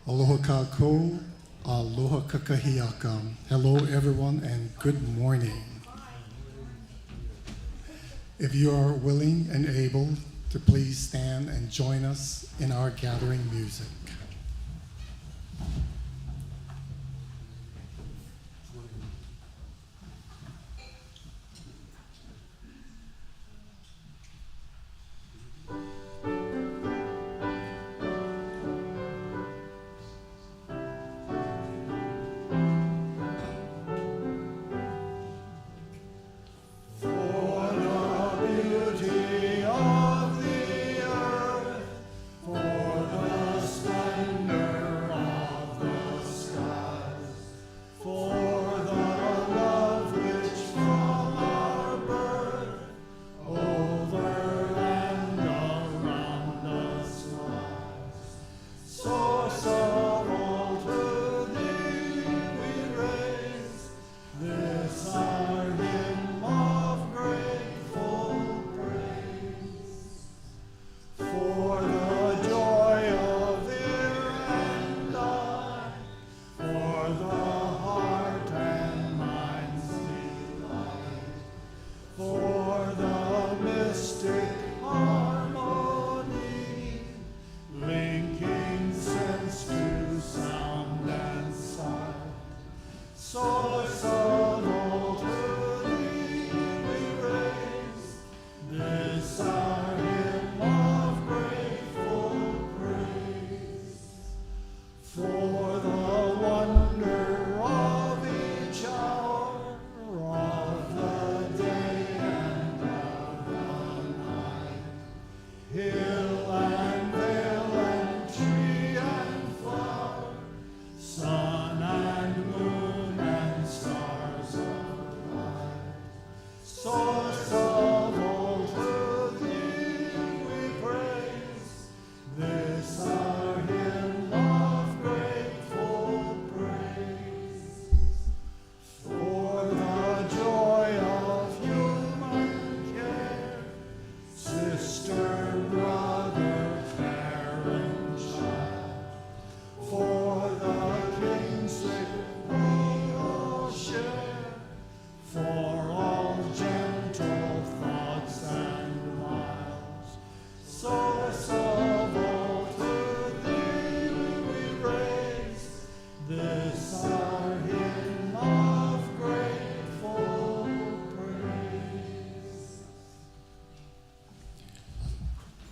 Aloha kako, aloha kakahiaka. Hello, everyone, and good morning. If you are willing and able to please stand and join us in our gathering music.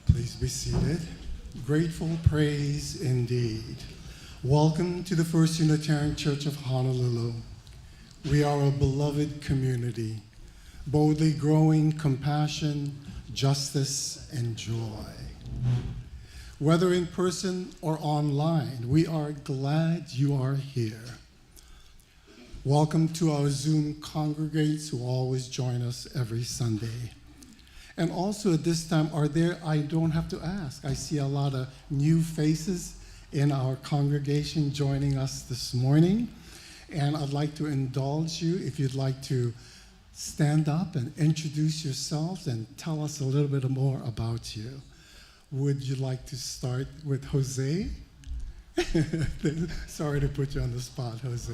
Please be seated. Grateful praise indeed. Welcome to the First Unitarian Church of Honolulu. We are a beloved community, boldly growing compassion, justice, and joy. Whether in person or online, we are glad you are here. Welcome to our Zoom congregates who always join us every Sunday. And also at this time, I don't have to ask, I see a lot of new faces in our congregation joining us this morning. And I'd like to indulge you if you'd like to stand up and introduce yourselves and tell us a little bit more about you. Would you like to start with Jose? Sorry to put you on the spot, Jose.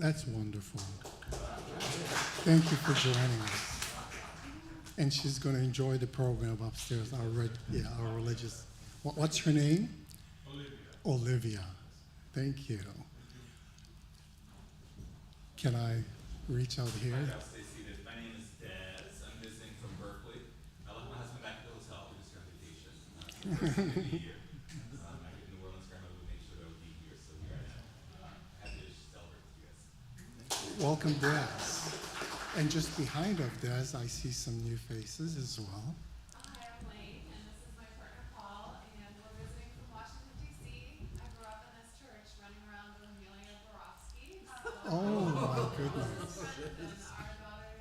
That's wonderful. Thank you for joining us. And she's going to enjoy the program upstairs, our religious. What's her name? Olivia. Thank you. Can I reach out here? I'll stay seated. My name is Des. I'm visiting from Berkeley. I left my husband back at the hotel. We just got vacation. First day of the year. I get New Orleans grandmother would make sure that I would be here, so here I am. Happy to celebrate with you guys. Welcome, Des. And just behind of Des, I see some new faces as well. Hi, I'm Lane, and this is my partner Paul, and we're visiting from Washington, D.C. I grew up in this church running around with Amelia Borowski. Oh, my goodness. And our daughter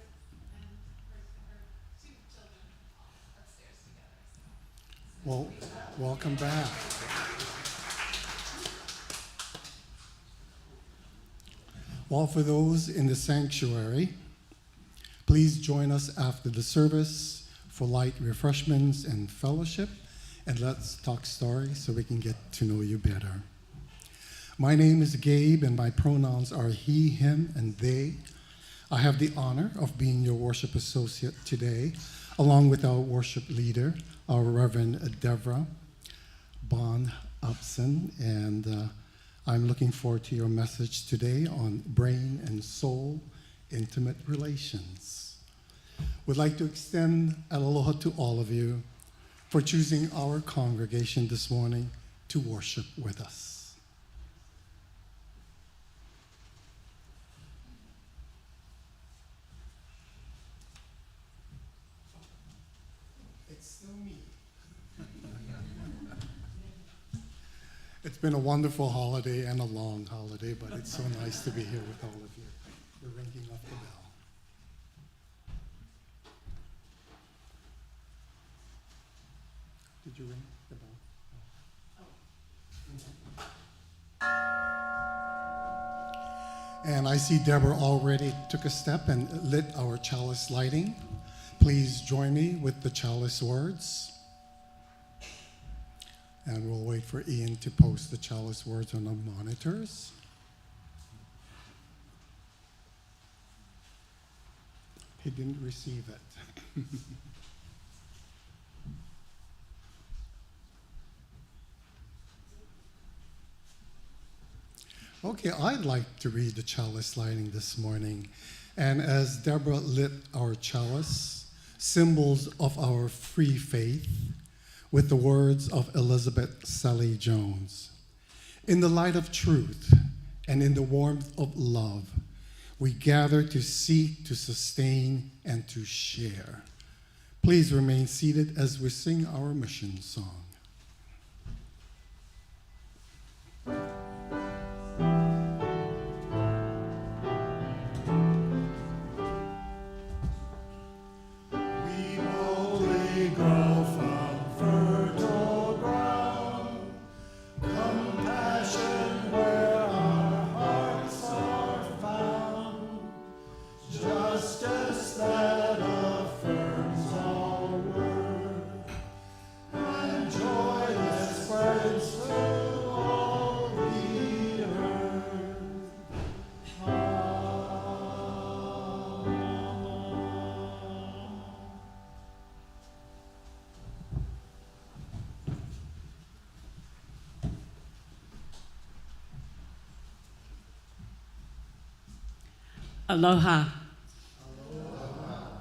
and her two children all upstairs together. Well, welcome back. While for those in the sanctuary, please join us after the service for light refreshments and fellowship, and let's talk stories so we can get to know you better. My name is Gabe, and my pronouns are he, him, and they. I have the honor of being your worship associate today, along with our worship leader, our Reverend Deborah Bon Upson, and I'm looking forward to your message today on brain and soul intimate relations. We'd like to extend an aloha to all of you for choosing our congregation this morning to worship with us. It's still me. It's been a wonderful holiday and a long holiday, but it's so nice to be here with all of you. We're ringing up the bell. Did you ring the bell? And I see Deborah already took a step and lit our chalice lighting. Please join me with the chalice words. And we'll wait for Ian to post the chalice words on the monitors. He didn't receive it. Okay, I'd like to read the chalice lighting this morning. And as Deborah lit our chalice, symbols of our free faith, with the words of Elizabeth Sally Jones. In the light of truth and in the warmth of love, we gather to seek, to sustain, and to share. Please remain seated as we sing our mission song. Aloha. Aloha.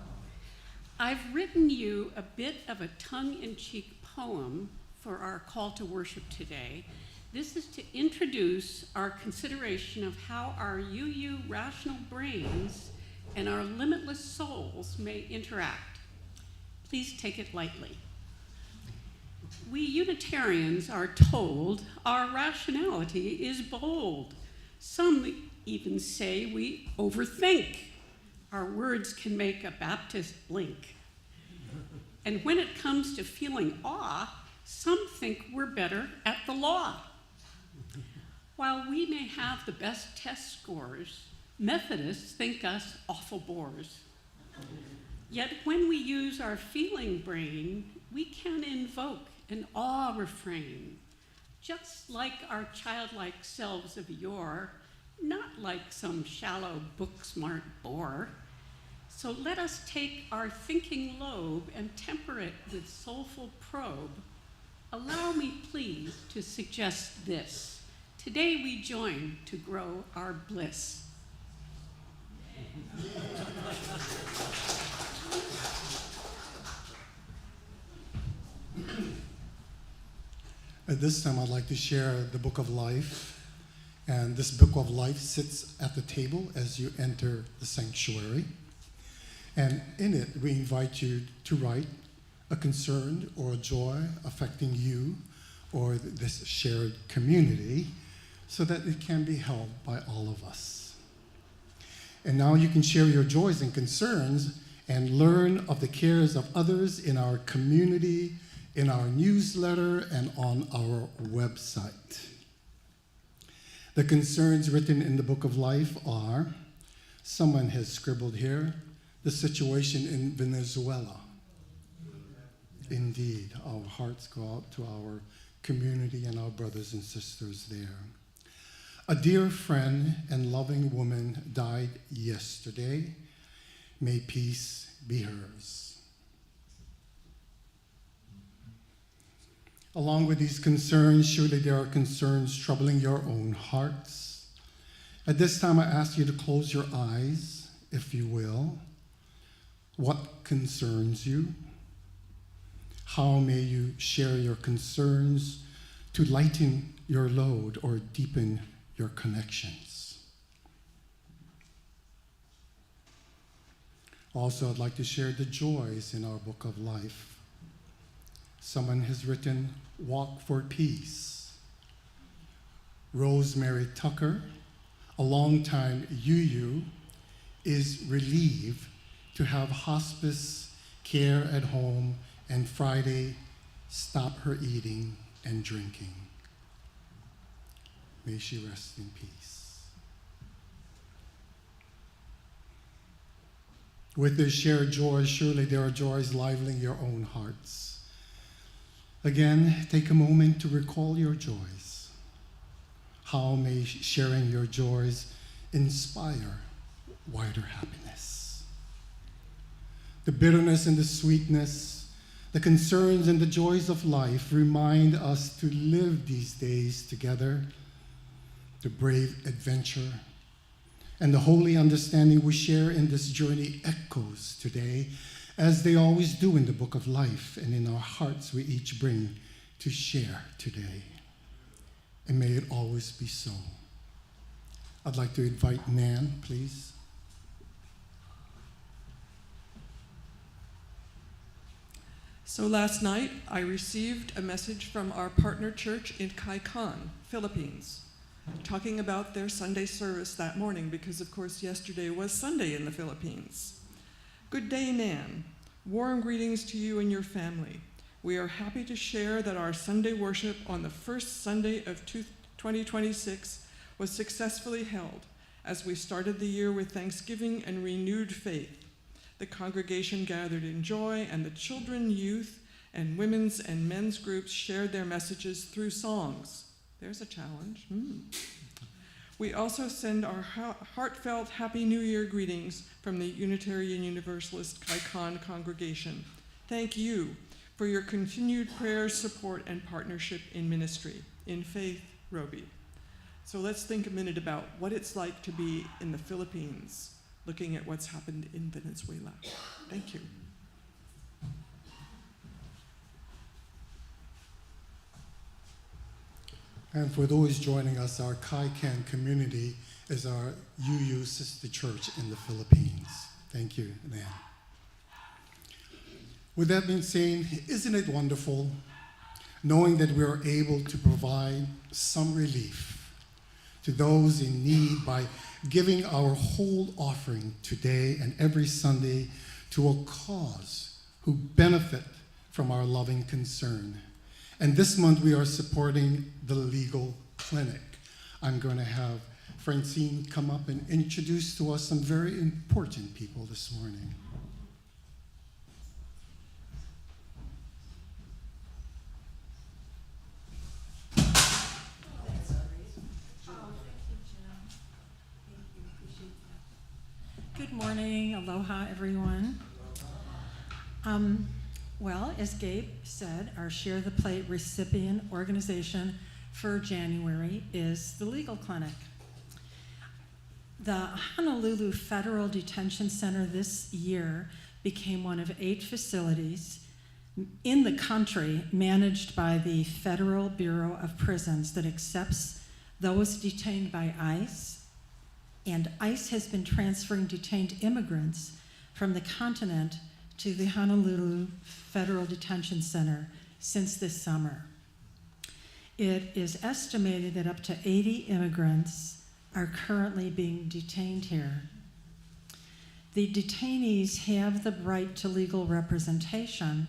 I've written you a bit of a tongue-in-cheek poem for our call to worship today. This is to introduce our consideration of how our UU rational brains and our limitless souls may interact. Please take it lightly. We Unitarians are told our rationality is bold. Some even say we overthink. Our words can make a Baptist blink. And when it comes to feeling awe, some think we're better at the law. While we may have the best test scores, Methodists think us awful bores. Yet when we use our feeling brain, we can invoke an awe refrain, just like our childlike selves of yore, not like some shallow book-smart bore. So let us take our thinking lobe and temper it with soulful probe. Allow me, please, to suggest this. Today we join to grow our bliss. At this time, I'd like to share the Book of Life. And this Book of Life sits at the table as you enter the sanctuary. And in it, we invite you to write a concern or a joy affecting you or this shared community so that it can be held by all of us. And now you can share your joys and concerns and learn of the cares of others in our community, in our newsletter, and on our website. The concerns written in the book of life are, someone has scribbled here, the situation in Venezuela. Indeed, our hearts go out to our community and our brothers and sisters there. A dear friend and loving woman died yesterday. May peace be hers. Along with these concerns, surely there are concerns troubling your own hearts. At this time, I ask you to close your eyes, if you will. What concerns you? How may you share your concerns to lighten your load or deepen your connections? Also, I'd like to share the joys in our book of life. Someone has written, Walk for Peace. Rosemary Tucker, a longtime UU, is relieved to have hospice care at home and Friday stop her eating and drinking. May she rest in peace. With this shared joy, surely there are joys liveling your own hearts. Again, take a moment to recall your joys. How may sharing your joys inspire wider happiness? The bitterness and the sweetness, the concerns and the joys of life remind us to live these days together. The brave adventure and the holy understanding we share in this journey echoes today, as they always do in the book of life and in our hearts we each bring to share today. And may it always be so. I'd like to invite Nan, please. So last night, I received a message from our partner church in Kaikan, Philippines, talking about their Sunday service that morning, because of course yesterday was Sunday in the Philippines. Good day, Nan. Warm greetings to you and your family. We are happy to share that our Sunday worship on the first Sunday of 2026 was successfully held as we started the year with thanksgiving and renewed faith. The congregation gathered in joy, and the children, youth, and women's and men's groups shared their messages through songs. There's a challenge. We also send our heartfelt Happy New Year greetings from the Unitarian Universalist Kaikan congregation. Thank you for your continued prayers, support, and partnership in ministry. In faith, Roby. So let's think a minute about what it's like to be in the Philippines, looking at what's happened in Venezuela. Thank you. And for those joining us, our Kaikan community is our UU sister church in the Philippines. Thank you, Nan. With that being said, isn't it wonderful knowing that we are able to provide some relief to those in need by giving our whole offering today and every Sunday to a cause who benefit from our loving concern. And this month we are supporting the legal clinic. I'm going to have Francine come up and introduce to us some very important people this morning. Good morning, aloha everyone. Well, as Gabe said, our Share the Plate recipient organization for January is the Legal Clinic. The Honolulu Federal Detention Center this year became one of 8 facilities in the country managed by the Federal Bureau of Prisons that accepts those detained by ICE. And ICE has been transferring detained immigrants from the continent to the Honolulu Federal Detention Center since this summer. It is estimated that up to 80 immigrants are currently being detained here. The detainees have the right to legal representation,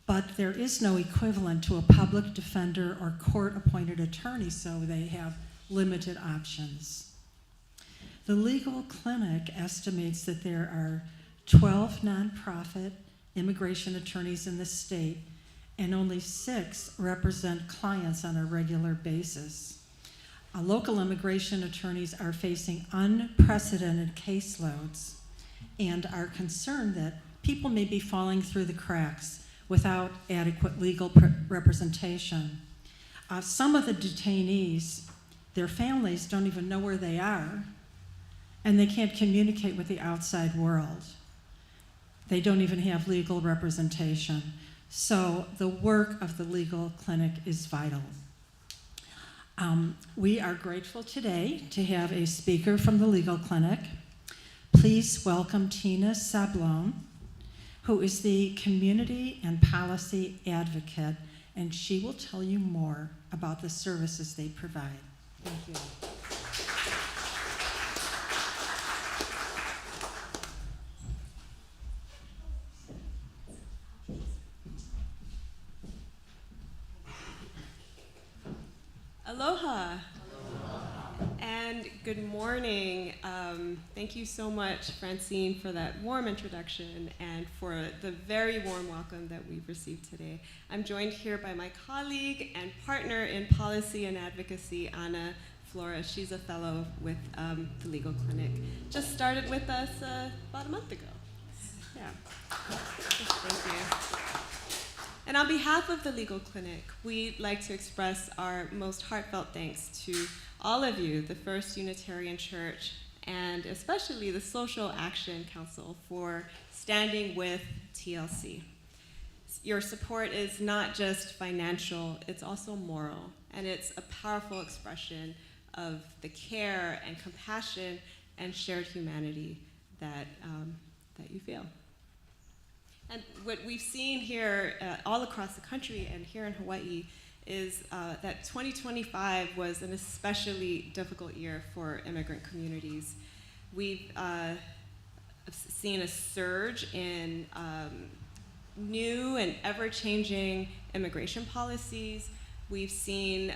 but there is no equivalent to a public defender or court-appointed attorney, so they have limited options. The legal clinic estimates that there are 12 nonprofit immigration attorneys in the state, and only 6 represent clients on a regular basis. Local immigration attorneys are facing unprecedented caseloads and are concerned that people may be falling through the cracks without adequate legal representation. Some of the detainees, their families don't even know where they are, and they can't communicate with the outside world. They don't even have legal representation. So the work of the legal clinic is vital. We are grateful today to have a speaker from the legal clinic. Please welcome Tina Sablon, who is the community and policy advocate, and she will tell you more about the services they provide. Thank you. Aloha. And good morning. Thank you so much, Francine, for that warm introduction and for the very warm welcome that we've received today. I'm joined here by my colleague and partner in policy and advocacy, Ana Flores. She's a fellow with the legal clinic. Just started with us about a month ago. Yeah. Thank you. And on behalf of the legal clinic, we'd like to express our most heartfelt thanks to all of you, the First Unitarian Church, and especially the Social Action Council for standing with TLC. Your support is not just financial, it's also moral, and it's a powerful expression of the care and compassion and shared humanity that you feel. And what we've seen here all across the country and here in Hawaii is that 2025 was an especially difficult year for immigrant communities. We've seen a surge in new and ever-changing immigration policies. We've seen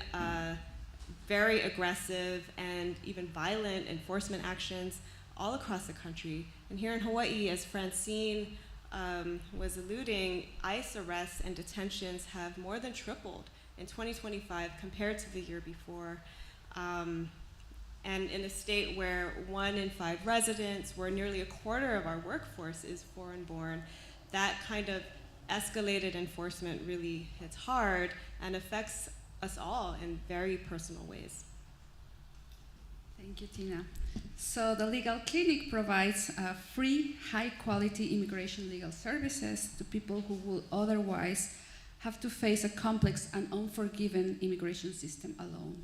very aggressive and even violent enforcement actions all across the country. And here in Hawaii, as Francine was alluding, ICE arrests and detentions have more than tripled in 2025 compared to the year before. And in a state where 1 in 5 residents, where nearly a quarter of our workforce is foreign-born, that kind of escalated enforcement really hits hard and affects us all in very personal ways. Thank you, Tina. So the Legal Clinic provides free, high-quality immigration legal services to people who would otherwise have to face a complex and unforgiving immigration system alone.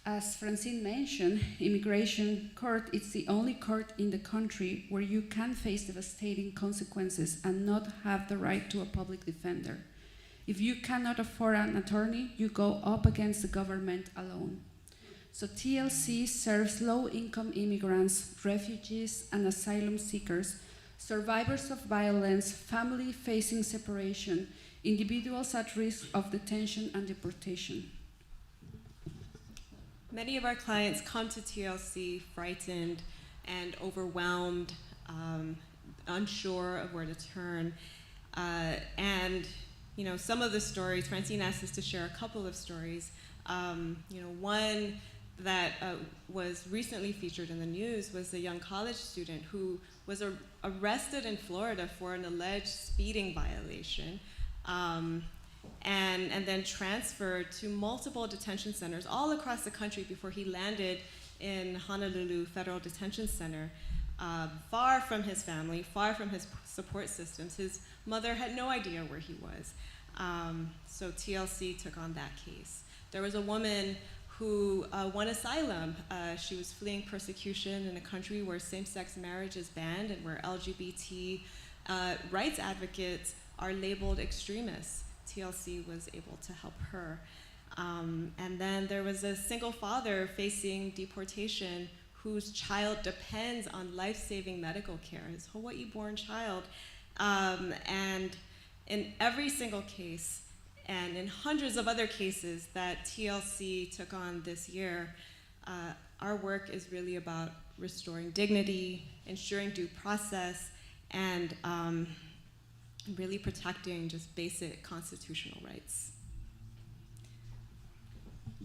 As Francine mentioned, immigration court is the only court in the country where you can face devastating consequences and not have the right to a public defender. If you cannot afford an attorney, you go up against the government alone. So TLC serves low-income immigrants, refugees, and asylum seekers, survivors of violence, family facing separation, individuals at risk of detention and deportation. Many of our clients come to TLC frightened and overwhelmed, unsure of where to turn. And some of the stories, Francine asked us to share a couple of stories. One that was recently featured in the news was a young college student who was arrested in Florida for an alleged speeding violation, and then transferred to multiple detention centers all across the country before he landed in Honolulu Federal Detention Center, far from his family, far from his support systems. His mother had no idea where he was. So TLC took on that case. There was a woman who won asylum. She was fleeing persecution in a country where same-sex marriage is banned and where LGBT rights advocates are labeled extremists. TLC was able to help her. And then there was a single father facing deportation whose child depends on life-saving medical care, his Hawaii-born child. And in every single case, And in hundreds of other cases that TLC took on this year, our work is really about restoring dignity, ensuring due process, and really protecting just basic constitutional rights.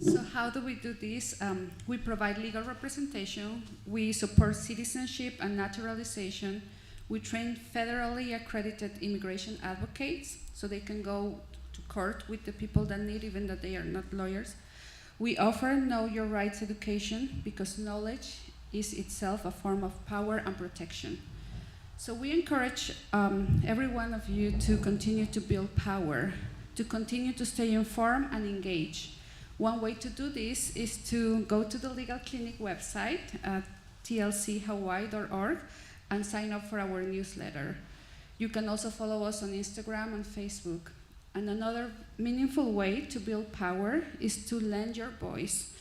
So how do we do this? We provide legal representation, we support citizenship and naturalization, we train federally accredited immigration advocates so they can go to court with the people that need, even though they are not lawyers. We offer Know Your Rights education because knowledge is itself a form of power and protection. So we encourage every one of you to continue to build power, to continue to stay informed and engaged. One way to do this is to go to the Legal Clinic website at tlchawaii.org and sign up for our newsletter. You can also follow us on Instagram and Facebook. And another meaningful way to build power is to lend your voice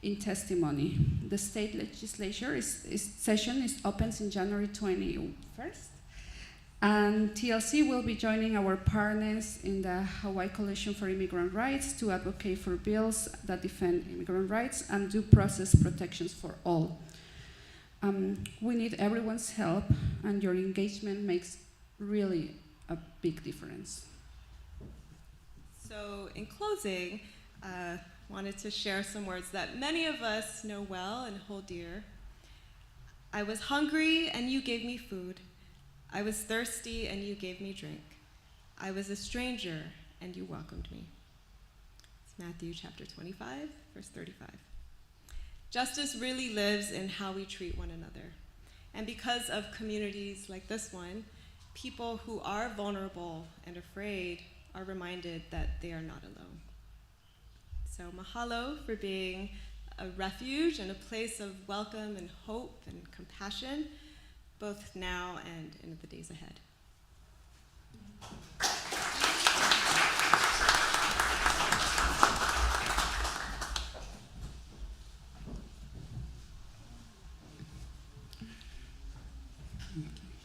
in testimony. The state legislature session opens in January 21st. And TLC will be joining our partners in the Hawaii Coalition for Immigrant Rights to advocate for bills that defend immigrant rights and due process protections for all. We need everyone's help, and your engagement makes really a big difference. So in closing, wanted to share some words that many of us know well and hold dear. I was hungry and you gave me food. I was thirsty and you gave me drink. I was a stranger and you welcomed me. It's Matthew chapter 25, verse 35. Justice really lives in how we treat one another. And because of communities like this one, people who are vulnerable and afraid are reminded that they are not alone. So mahalo for being a refuge and a place of welcome and hope and compassion, both now and in the days ahead.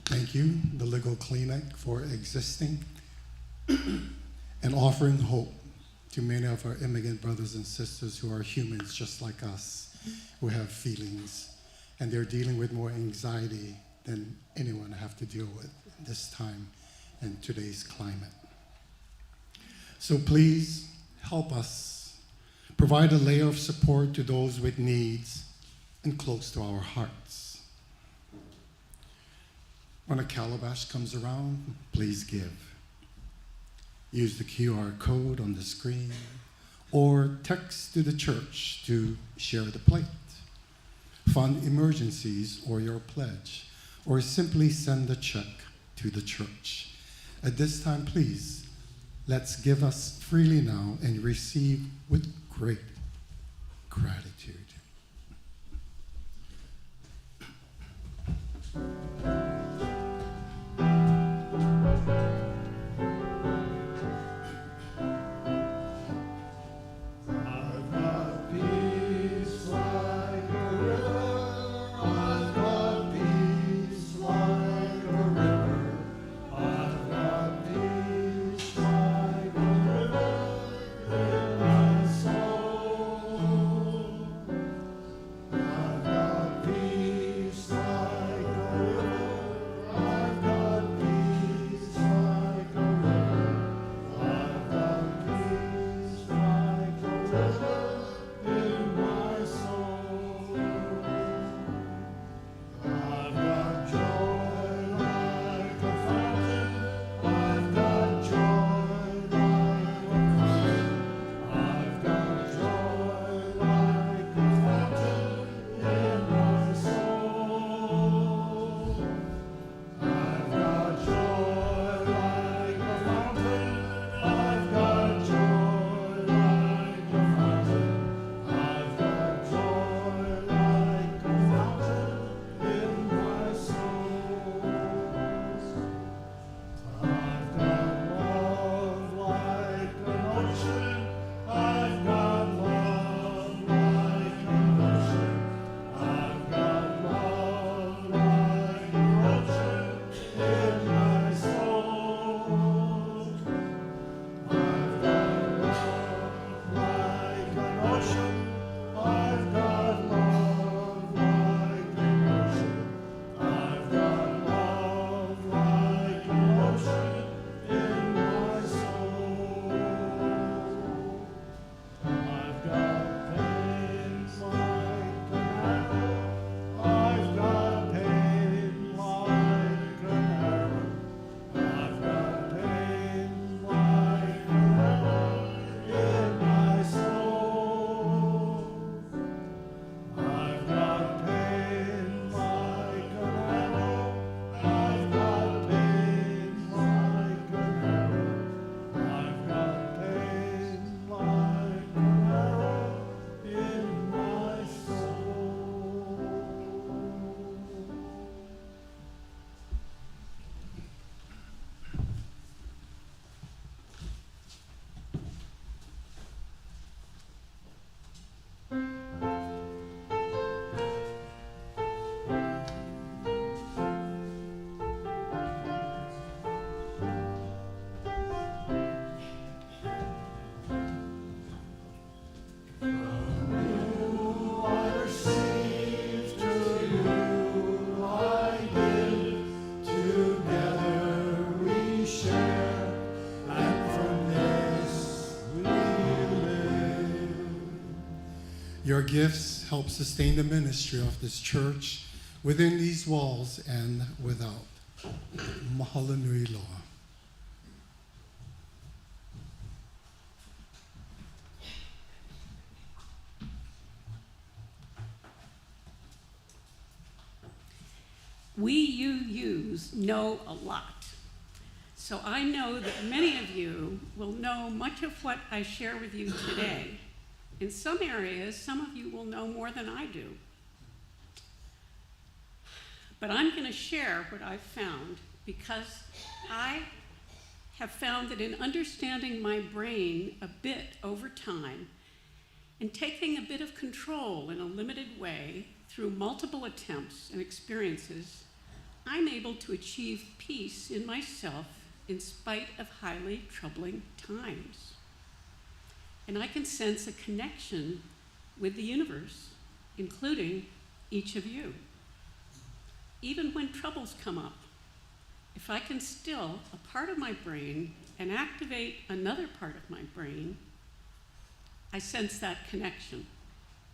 Thank you, the Legal Clinic, for existing and offering hope to many of our immigrant brothers and sisters who are humans just like us, who have feelings, and they're dealing with more anxiety than anyone have to deal with this time in today's climate. So please help us provide a layer of support to those with needs and close to our hearts. When a calabash comes around, please give. Use the QR code on the screen or text to the church to share the plate. Fund emergencies or your pledge, or simply send a check to the church. At this time, please, let's give us freely now and receive with great gratitude. Your gifts help sustain the ministry of this church within these walls and without. Mahalo nui loa. We UUs know a lot. So I know that many of you will know much of what I share with you today. In some areas, some of you will know more than I do. But I'm going to share what I've found because I have found that in understanding my brain a bit over time and taking a bit of control in a limited way through multiple attempts and experiences, I'm able to achieve peace in myself in spite of highly troubling times. And I can sense a connection with the universe, including each of you. Even when troubles come up, if I can still a part of my brain and activate another part of my brain, I sense that connection,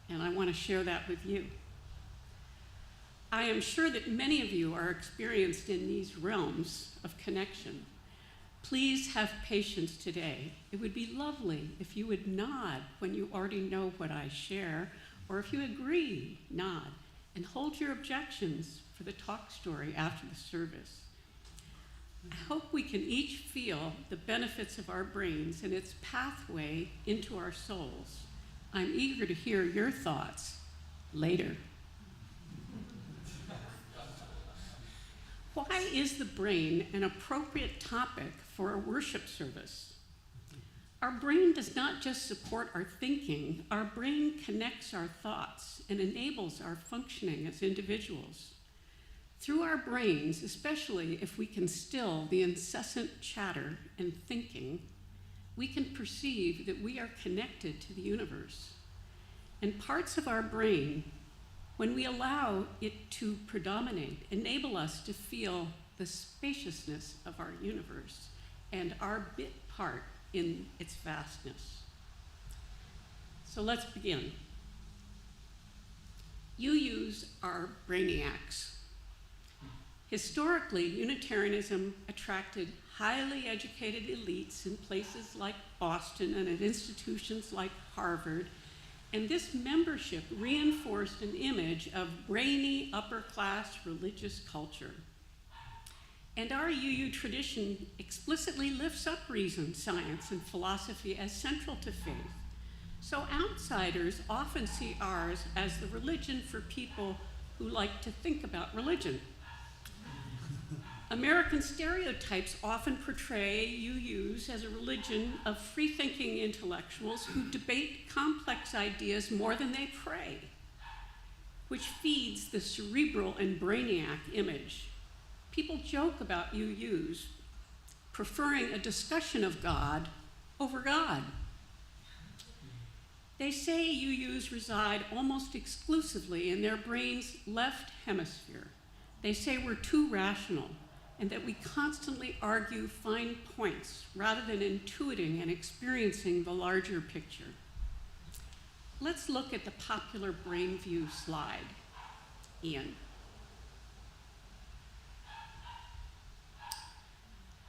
and I want to share that with you. I am sure that many of you are experienced in these realms of connection. Please have patience today. It would be lovely if you would nod when you already know what I share, or if you agree, nod, and hold your objections for the talk story after the service. I hope we can each feel the benefits of our brains and its pathway into our souls. I'm eager to hear your thoughts later. Why is the brain an appropriate topic for a worship service? Our brain does not just support our thinking, our brain connects our thoughts and enables our functioning as individuals. Through our brains, especially if we can still the incessant chatter and thinking, we can perceive that we are connected to the universe. And parts of our brain, when we allow it to predominate, enable us to feel the spaciousness of our universe and our bit part in its vastness. So let's begin. UUs are brainiacs. Historically, Unitarianism attracted highly educated elites in places like Boston and at institutions like Harvard, and this membership reinforced an image of brainy upper-class religious culture. And our UU tradition explicitly lifts up reason, science, and philosophy as central to faith. So outsiders often see ours as the religion for people who like to think about religion. American stereotypes often portray UUs as a religion of free-thinking intellectuals who debate complex ideas more than they pray, which feeds the cerebral and brainiac image. People joke about UUs preferring a discussion of God over God. They say UUs reside almost exclusively in their brain's left hemisphere. They say we're too rational, and that we constantly argue fine points rather than intuiting and experiencing the larger picture. Let's look at the popular brain view slide. Ian.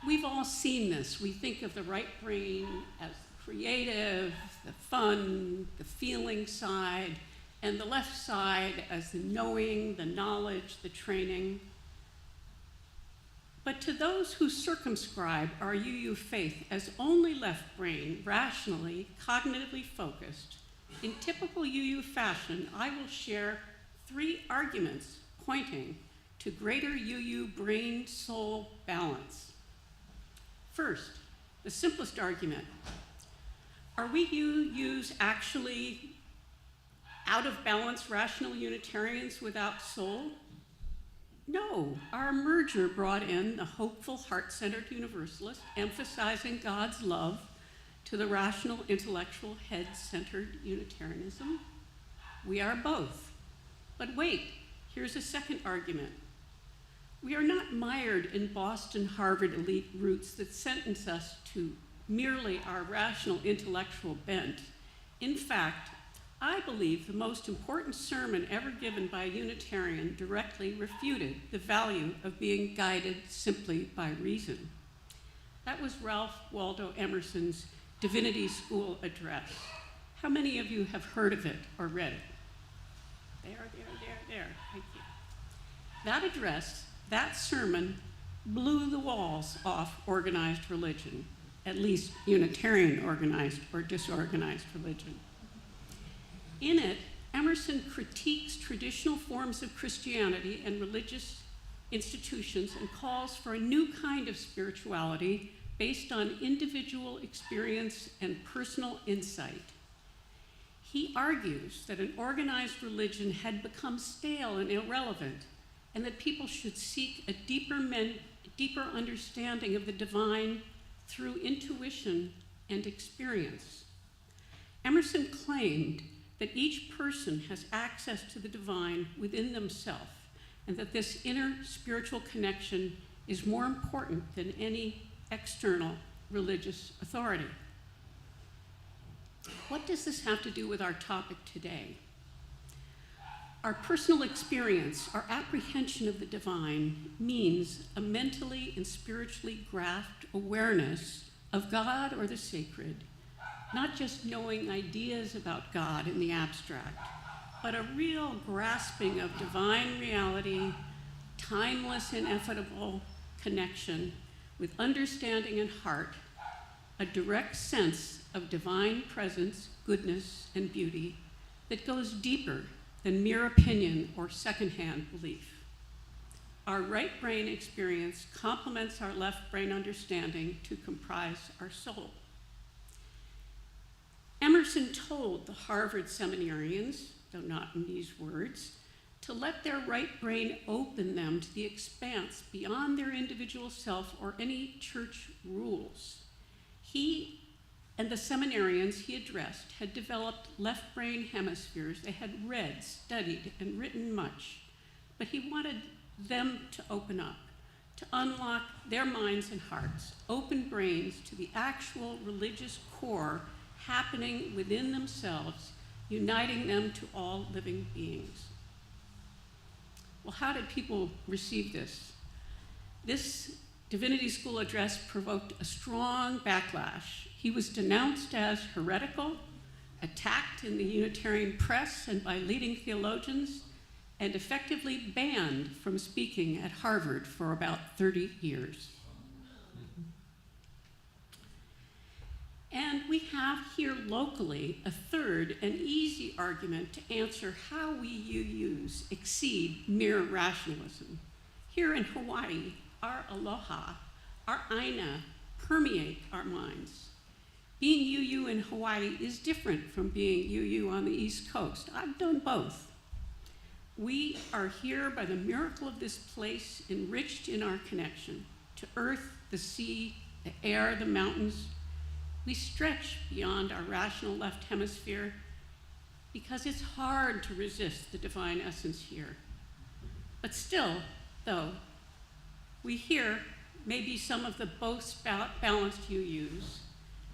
We've all seen this. We think of the right brain as creative, the fun, the feeling side, and the left side as the knowing, the knowledge, the training. But to those who circumscribe our UU faith as only left brain, rationally, cognitively focused, in typical UU fashion, I will share 3 arguments pointing to greater UU brain-soul balance. First, the simplest argument. Are we UUs actually out of balance rational Unitarians without soul? No, our merger brought in the hopeful, heart-centered Universalist, emphasizing God's love, to the rational, intellectual, head-centered Unitarianism. We are both. But wait, here's a second argument. We are not mired in Boston, Harvard elite roots that sentence us to merely our rational intellectual bent. In fact, I believe the most important sermon ever given by a Unitarian directly refuted the value of being guided simply by reason. That was Ralph Waldo Emerson's Divinity School address. How many of you have heard of it or read it? There. Thank you. That address, that sermon, blew the walls off organized religion, at least Unitarian organized or disorganized religion. In it, Emerson critiques traditional forms of Christianity and religious institutions and calls for a new kind of spirituality based on individual experience and personal insight. He argues that an organized religion had become stale and irrelevant, and that people should seek a deeper understanding of the divine through intuition and experience. Emerson claimed that each person has access to the divine within themselves, and that this inner spiritual connection is more important than any external religious authority. What does this have to do with our topic today? Our personal experience, our apprehension of the divine, means a mentally and spiritually grasped awareness of God or the sacred, not just knowing ideas about God in the abstract, but a real grasping of divine reality, timeless, ineffable connection with understanding and heart, a direct sense of divine presence, goodness, and beauty that goes deeper than mere opinion or secondhand belief. Our right brain experience complements our left brain understanding to comprise our soul. Emerson told the Harvard seminarians, though not in these words, to let their right brain open them to the expanse beyond their individual self or any church rules. He and the seminarians he addressed had developed left brain hemispheres. They had read, studied, and written much, but he wanted them to open up, to unlock their minds and hearts, open brains to the actual religious core happening within themselves, uniting them to all living beings. Well, how did people receive this? This Divinity School address provoked a strong backlash. He was denounced as heretical, attacked in the Unitarian press and by leading theologians, and effectively banned from speaking at Harvard for about 30 years. And we have here locally a third and easy argument to answer how we UUs exceed mere rationalism. Here in Hawaii, our aloha, our aina permeate our minds. Being UU in Hawaii is different from being UU on the East Coast. I've done both. We are here by the miracle of this place, enriched in our connection to earth, the sea, the air, the mountains. We stretch beyond our rational left hemisphere because it's hard to resist the divine essence here. But still, though, we hear maybe some of the most balanced UUs.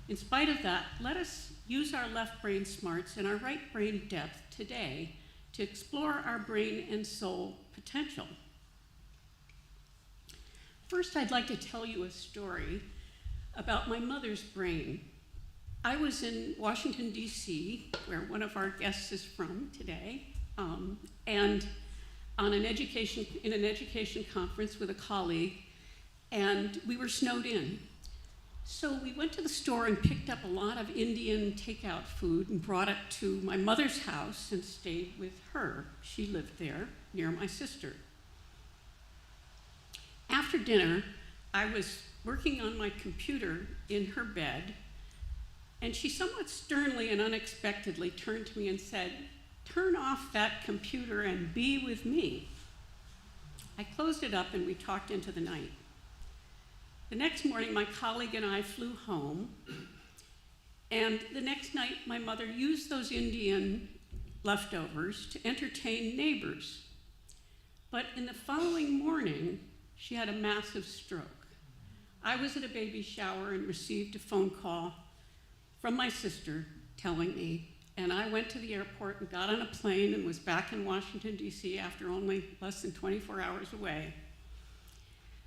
In spite of that, let us use our left brain smarts and our right brain depth today to explore our brain and soul potential. First, I'd like to tell you a story about my mother's brain. I was in Washington, D.C., where one of our guests is from today, and on an education conference with a colleague, and we were snowed in. So we went to the store and picked up a lot of Indian takeout food and brought it to my mother's house and stayed with her. She lived there near my sister. After dinner, I was working on my computer in her bed, and she somewhat sternly and unexpectedly turned to me and said, "Turn off that computer and be with me." I closed it up and we talked into the night. The next morning, my colleague and I flew home, and the next night, my mother used those Indian leftovers to entertain neighbors. But in the following morning, she had a massive stroke. I was at a baby shower and received a phone call from my sister telling me and I went to the airport and got on a plane and was back in Washington, D.C. after only less than 24 hours away.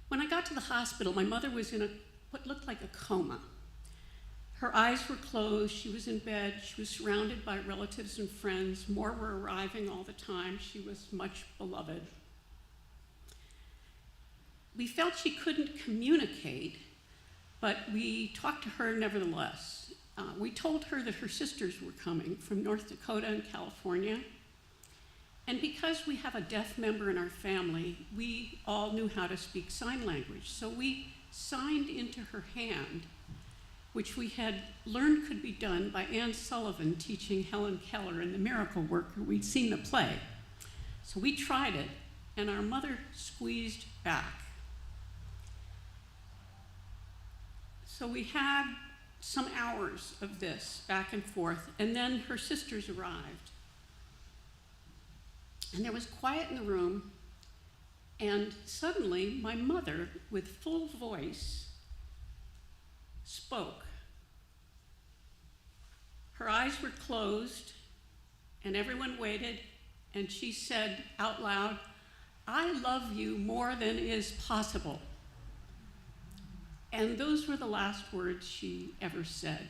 When I got to the hospital, my mother was in what looked like a coma. Her eyes were closed, she was in bed, she was surrounded by relatives and friends. More were arriving all the time. She was much beloved. We felt she couldn't communicate, but we talked to her nevertheless. We told her that her sisters were coming from North Dakota and California. And because we have a deaf member in our family, we all knew how to speak sign language. So we signed into her hand, which we had learned could be done by Anne Sullivan teaching Helen Keller in The Miracle Worker. We'd seen the play. So we tried it, and our mother squeezed back. So we had some hours of this back and forth, and then her sisters arrived. And there was quiet in the room, and suddenly my mother, with full voice, spoke. Her eyes were closed, and everyone waited, and she said out loud, "I love you more than is possible." And those were the last words she ever said.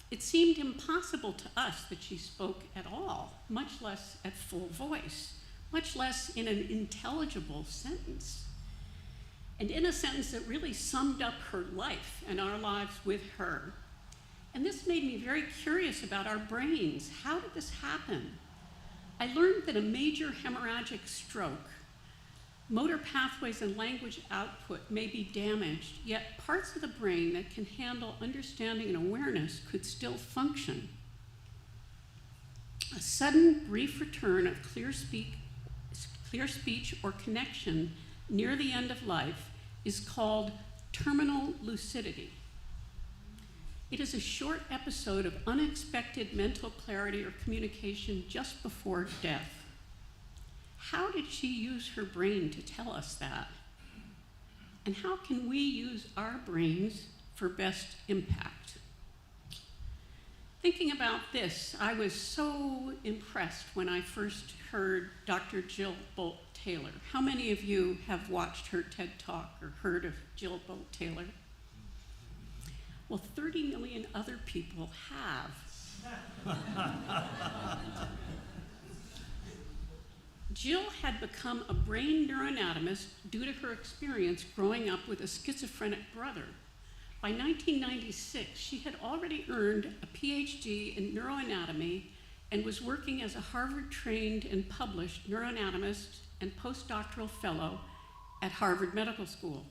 It seemed impossible to us that she spoke at all, much less at full voice, much less in an intelligible sentence. And in a sentence that really summed up her life and our lives with her. And this made me very curious about our brains. How did this happen? I learned that a major hemorrhagic stroke, motor pathways and language output may be damaged, yet parts of the brain that can handle understanding and awareness could still function. A sudden, brief return of clear speech or connection near the end of life is called terminal lucidity. It is a short episode of unexpected mental clarity or communication just before death. How did she use her brain to tell us that? And how can we use our brains for best impact? Thinking about this, I was so impressed when I first heard Dr. Jill Bolt Taylor. How many of you have watched her TED Talk or heard of Jill Bolt Taylor? Well, 30 million other people have. Jill had become a brain neuroanatomist due to her experience growing up with a schizophrenic brother. By 1996, she had already earned a PhD in neuroanatomy and was working as a Harvard-trained and published neuroanatomist and postdoctoral fellow at Harvard Medical School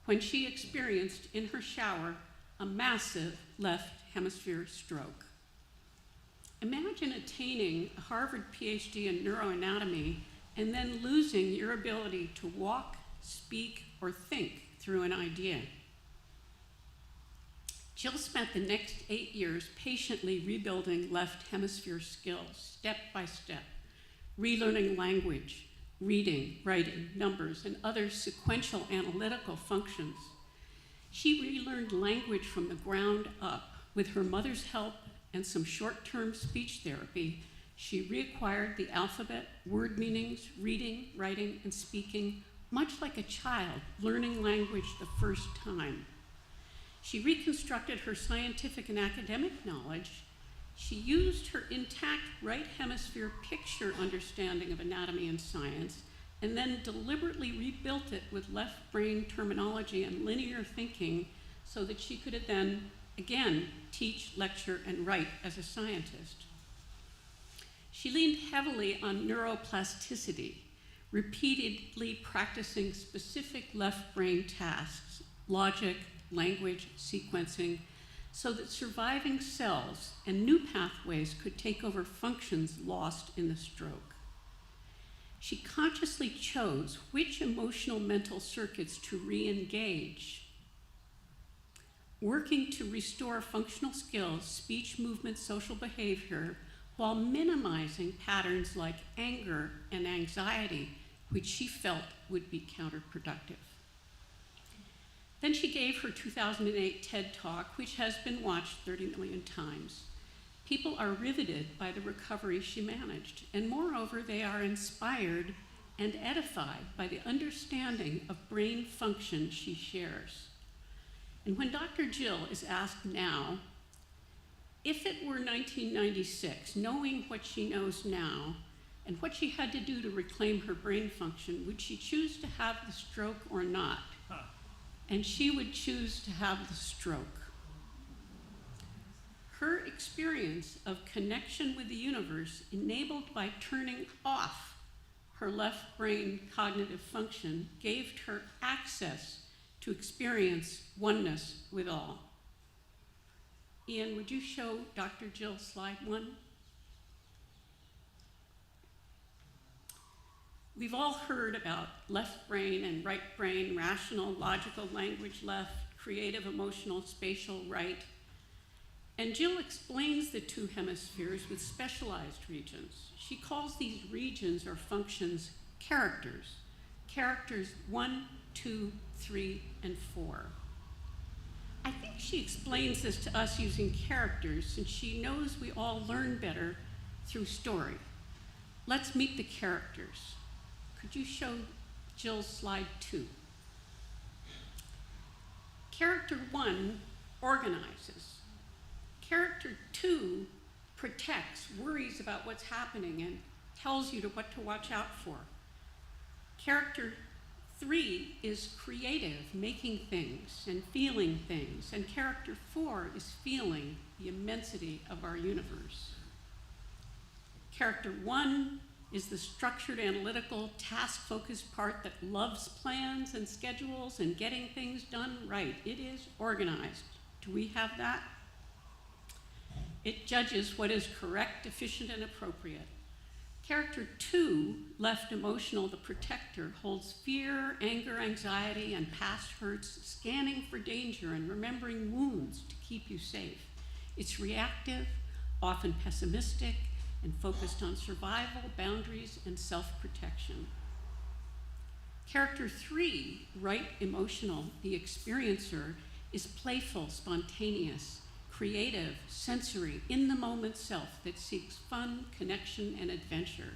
when she experienced in her shower a massive left hemisphere stroke. Imagine attaining a Harvard PhD in neuroanatomy and then losing your ability to walk, speak, or think through an idea. Jill spent the next 8 years patiently rebuilding left hemisphere skills, step by step, relearning language, reading, writing, numbers, and other sequential analytical functions. She relearned language from the ground up with her mother's help and some short-term speech therapy. She reacquired the alphabet, word meanings, reading, writing, and speaking, much like a child learning language the first time. She reconstructed her scientific and academic knowledge. She used her intact right hemisphere picture understanding of anatomy and science, and then deliberately rebuilt it with left brain terminology and linear thinking so that she could then again, teach, lecture, and write as a scientist. She leaned heavily on neuroplasticity, repeatedly practicing specific left brain tasks, logic, language, sequencing, so that surviving cells and new pathways could take over functions lost in the stroke. She consciously chose which emotional mental circuits to re-engage, working to restore functional skills, speech, movement, social behavior, while minimizing patterns like anger and anxiety, which she felt would be counterproductive. Then she gave her 2008 TED Talk, which has been watched 30 million times. People are riveted by the recovery she managed, and moreover, they are inspired and edified by the understanding of brain function she shares. And when Dr. Jill is asked now, if it were 1996, knowing what she knows now, and what she had to do to reclaim her brain function, would she choose to have the stroke or not? And she would choose to have the stroke. Her experience of connection with the universe, enabled by turning off her left brain cognitive function, gave her access to experience oneness with all. Ian, would you show Dr. Jill slide 1? We've all heard about left brain and right brain, rational, logical, language left, creative, emotional, spatial, right. And Jill explains the two hemispheres with specialized regions. She calls these regions or functions characters. Characters 1, 2, 3, and 4. I think she explains this to us using characters since she knows we all learn better through story. Let's meet the characters. Could you show Jill's slide 2? Character 1 organizes. Character 2 protects, worries about what's happening, and tells you what to watch out for. Character 3 is creative, making things and feeling things, and character 4 is feeling the immensity of our universe. Character 1 is the structured, analytical, task-focused part that loves plans and schedules and getting things done right. It is organized. Do we have that? It judges what is correct, efficient, and appropriate. Character 2, left emotional, the protector, holds fear, anger, anxiety, and past hurts, scanning for danger and remembering wounds to keep you safe. It's reactive, often pessimistic, and focused on survival, boundaries, and self-protection. Character 3, right emotional, the experiencer, is playful, spontaneous, creative, sensory, in-the-moment self that seeks fun, connection, and adventure.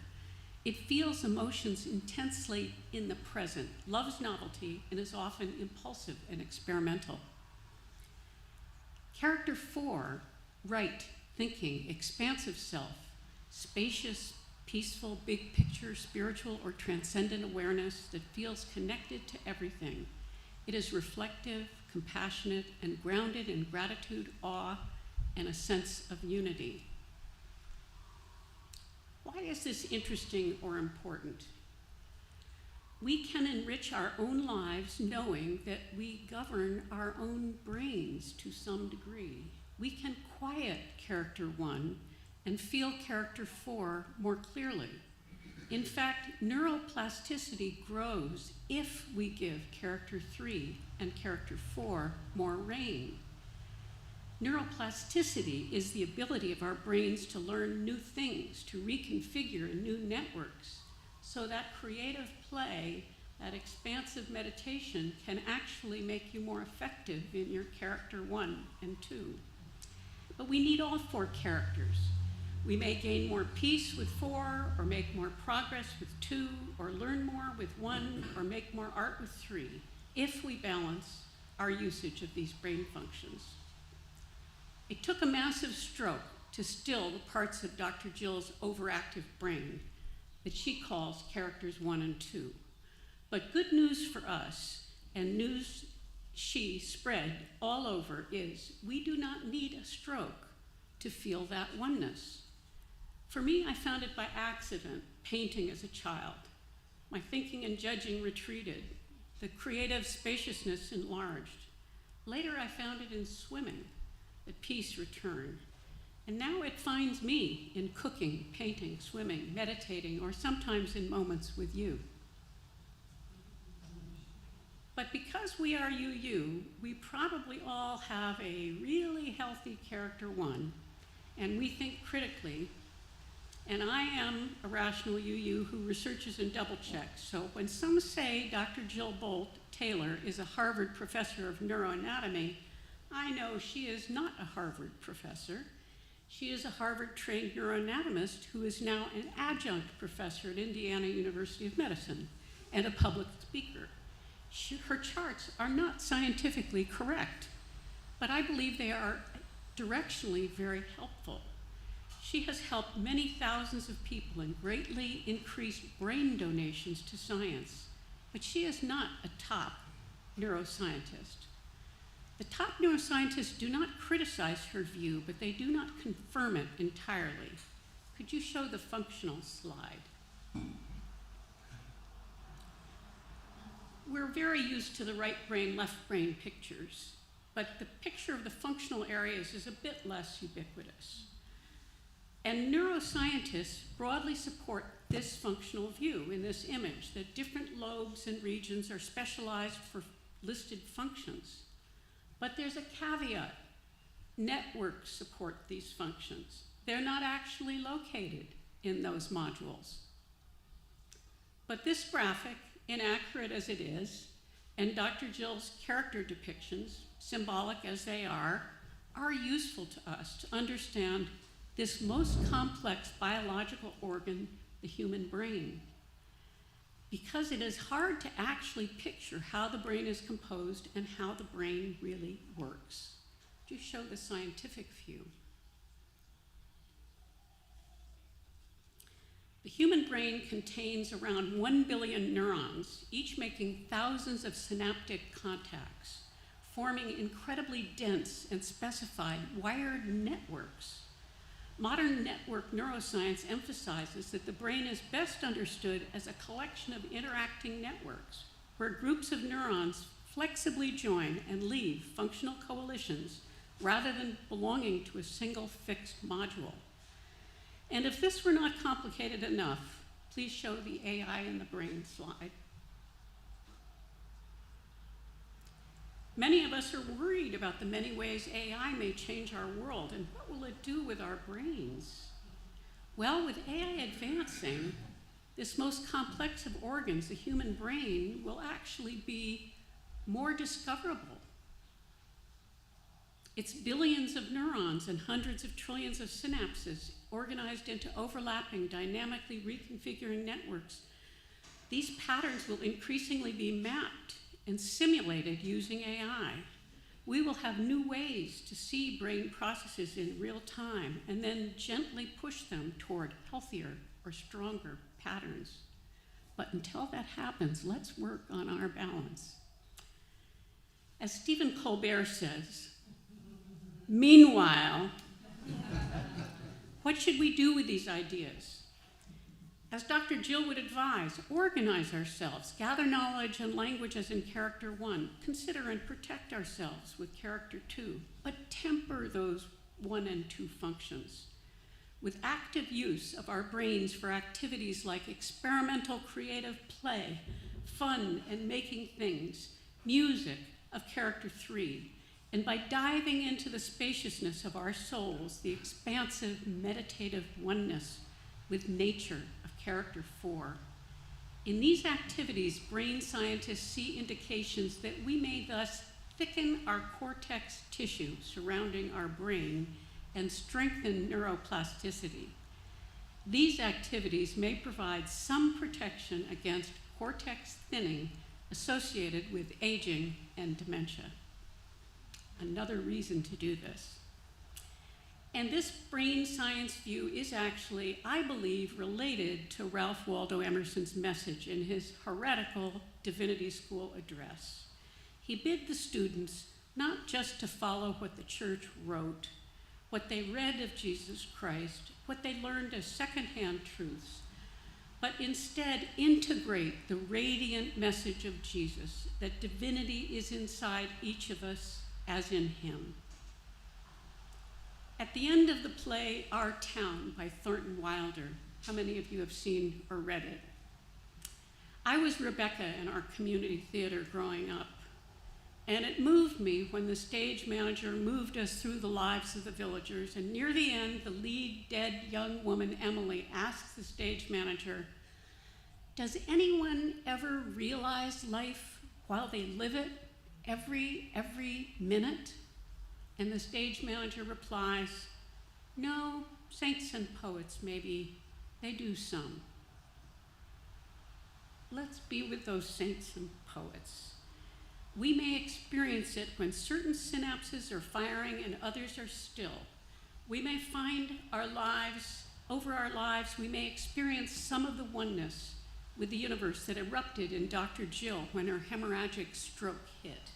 It feels emotions intensely in the present, loves novelty, and is often impulsive and experimental. Character 4, right, thinking, expansive self, spacious, peaceful, big picture, spiritual, or transcendent awareness that feels connected to everything. It is reflective, compassionate, and grounded in gratitude, awe, and a sense of unity. Why is this interesting or important? We can enrich our own lives knowing that we govern our own brains to some degree. We can quiet character 1 and feel character 4 more clearly. In fact, neuroplasticity grows if we give character 3 and character 4 more rein. Neuroplasticity is the ability of our brains to learn new things, to reconfigure new networks, so that creative play, that expansive meditation can actually make you more effective in your character 1 and 2. But we need all 4 characters. We may gain more peace with 4, or make more progress with 2, or learn more with 1, or make more art with 3, if we balance our usage of these brain functions. It took a massive stroke to still the parts of Dr. Jill's overactive brain that she calls characters 1 and 2. But good news for us, and news she spread all over, is we do not need a stroke to feel that oneness. For me, I found it by accident, painting as a child. My thinking and judging retreated. The creative spaciousness enlarged. Later, I found it in swimming. The peace returned. And now it finds me in cooking, painting, swimming, meditating, or sometimes in moments with you. But because we are you, we probably all have a really healthy character 1, and we think critically. And I am a rational UU who researches and double checks. So when some say Dr. Jill Bolt Taylor is a Harvard professor of neuroanatomy, I know she is not a Harvard professor. She is a Harvard-trained neuroanatomist who is now an adjunct professor at Indiana University of Medicine and a public speaker. Her charts are not scientifically correct, but I believe they are directionally very helpful. She has helped many thousands of people and greatly increased brain donations to science, but she is not a top neuroscientist. The top neuroscientists do not criticize her view, but they do not confirm it entirely. Could you show the functional slide? We're very used to the right brain, left brain pictures, but the picture of the functional areas is a bit less ubiquitous. And neuroscientists broadly support this functional view in this image, that different lobes and regions are specialized for listed functions. But there's a caveat. Networks support these functions. They're not actually located in those modules. But this graphic, inaccurate as it is, and Dr. Jill's character depictions, symbolic as they are useful to us to understand this most complex biological organ, the human brain. Because it is hard to actually picture how the brain is composed and how the brain really works. Do you show the scientific view? The human brain contains around 1 billion neurons, each making thousands of synaptic contacts, forming incredibly dense and specified wired networks. Modern network neuroscience emphasizes that the brain is best understood as a collection of interacting networks, where groups of neurons flexibly join and leave functional coalitions rather than belonging to a single fixed module. And if this were not complicated enough, please show the AI in the brain slide. Many of us are worried about the many ways AI may change our world, and what will it do with our brains? Well, with AI advancing, this most complex of organs, the human brain, will actually be more discoverable. It's billions of neurons and hundreds of trillions of synapses organized into overlapping, dynamically reconfiguring networks. These patterns will increasingly be mapped and simulated using AI. We will have new ways to see brain processes in real time and then gently push them toward healthier or stronger patterns. But until that happens, let's work on our balance. As Stephen Colbert says, meanwhile, what should we do with these ideas? As Dr. Jill would advise, organize ourselves, gather knowledge and language as in character 1, consider and protect ourselves with character 2, but temper those 1 and 2 functions with active use of our brains for activities like experimental creative play, fun and making things, music of character 3, and by diving into the spaciousness of our souls, the expansive meditative oneness with nature of character 4. In these activities, brain scientists see indications that we may thus thicken our cortex tissue surrounding our brain and strengthen neuroplasticity. These activities may provide some protection against cortex thinning associated with aging and dementia. Another reason to do this. And this brain science view is actually, I believe, related to Ralph Waldo Emerson's message in his heretical Divinity School address. He bid the students not just to follow what the church wrote, what they read of Jesus Christ, what they learned as secondhand truths, but instead integrate the radiant message of Jesus, that divinity is inside each of us as in him. At the end of the play, Our Town by Thornton Wilder, how many of you have seen or read it? I was Rebecca in our community theater growing up, and it moved me when the stage manager moved us through the lives of the villagers, and near the end, the lead dead young woman, Emily, asks the stage manager, "Does anyone ever realize life while they live it, every minute?" And the stage manager replies, No, saints and poets, maybe, they do some. Let's be with those saints and poets. We may experience it when certain synapses are firing and others are still. We may find over our lives, we may experience some of the oneness with the universe that erupted in Dr. Jill when her hemorrhagic stroke hit.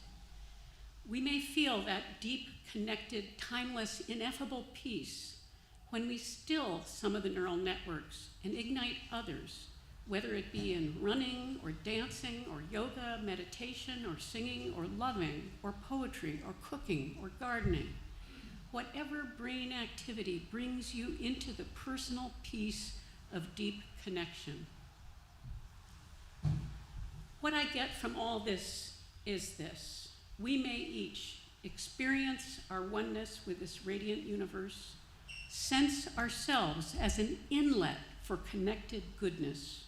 We may feel that deep, connected, timeless, ineffable peace when we still some of the neural networks and ignite others, whether it be in running or dancing or yoga, meditation or singing or loving or poetry or cooking or gardening. Whatever brain activity brings you into the personal peace of deep connection. What I get from all this is this: we may each experience our oneness with this radiant universe, sense ourselves as an inlet for connected goodness,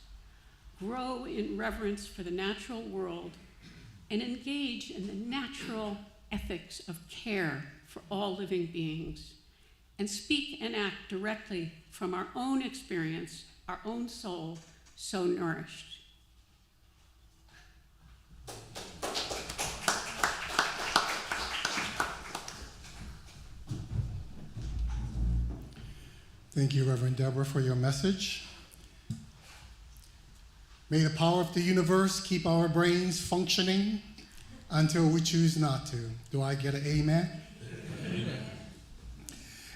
grow in reverence for the natural world, and engage in the natural ethics of care for all living beings, and speak and act directly from our own experience, our own soul, so nourished. Thank you, Reverend Deborah, for your message. May the power of the universe keep our brains functioning until we choose not to. Do I get an amen? Amen.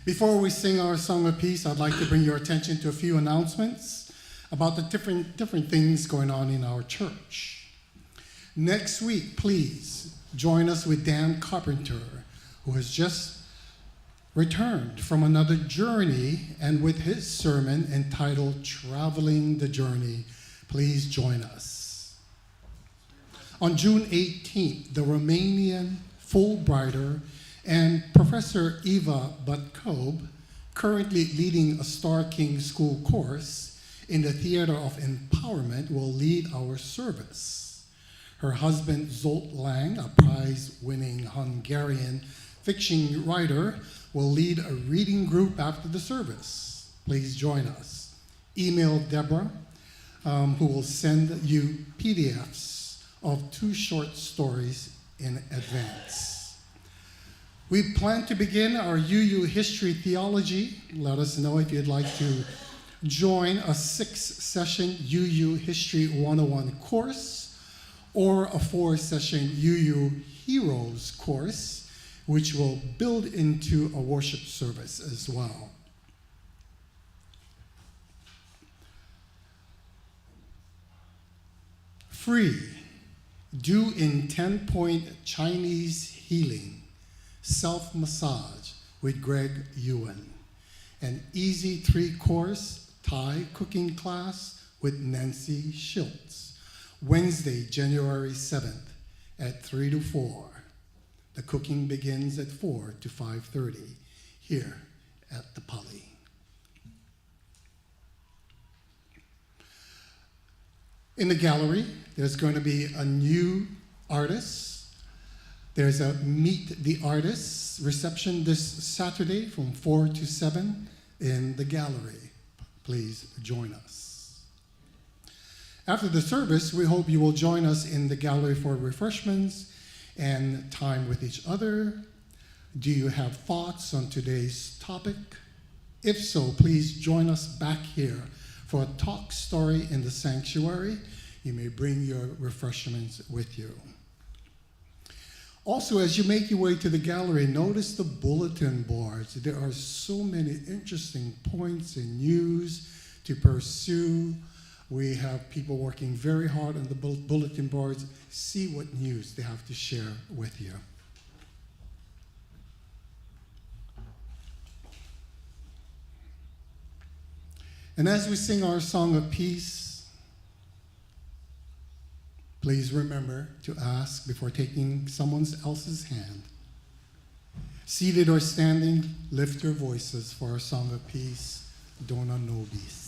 Before we sing our song of peace, I'd like to bring your attention to a few announcements about the different things going on in our church. Next week, please join us with Dan Carpenter, who has just returned from another journey, and with his sermon entitled Traveling the Journey. Please join us. On June 18th, the Romanian Fulbrighter and Professor Eva Butkob, currently leading a Star King School course in the Theater of Empowerment, will lead our service. Her husband, Zolt Lang, a prize-winning Hungarian fiction writer, will lead a reading group after the service. Please join us. Email Deborah, who will send you PDFs of 2 short stories in advance. We plan to begin our UU History Theology. Let us know if you'd like to join a 6-session UU History 101 course or a 4-session UU Heroes course, which will build into a worship service as well. Free, do in 10-point Chinese healing, self-massage with Greg Ewan. An easy 3-course Thai cooking class with Nancy Schultz, Wednesday, January 7th at 3 to 4. The cooking begins at 4 to 5:30 here at the Poly. In the gallery, there's going to be a new artist. There's a Meet the Artists reception this Saturday from 4 to 7 in the gallery. Please join us. After the service, we hope you will join us in the gallery for refreshments and time with each other. Do you have thoughts on today's topic? If so, please join us back here for a talk story in the sanctuary. You may bring your refreshments with you. Also, as you make your way to the gallery, notice the bulletin boards. There are so many interesting points and news to pursue. We have people working very hard on the bulletin boards. See what news they have to share with you. And as we sing our song of peace, please remember to ask before taking someone else's hand. Seated or standing, lift your voices for our song of peace, Dona Nobis.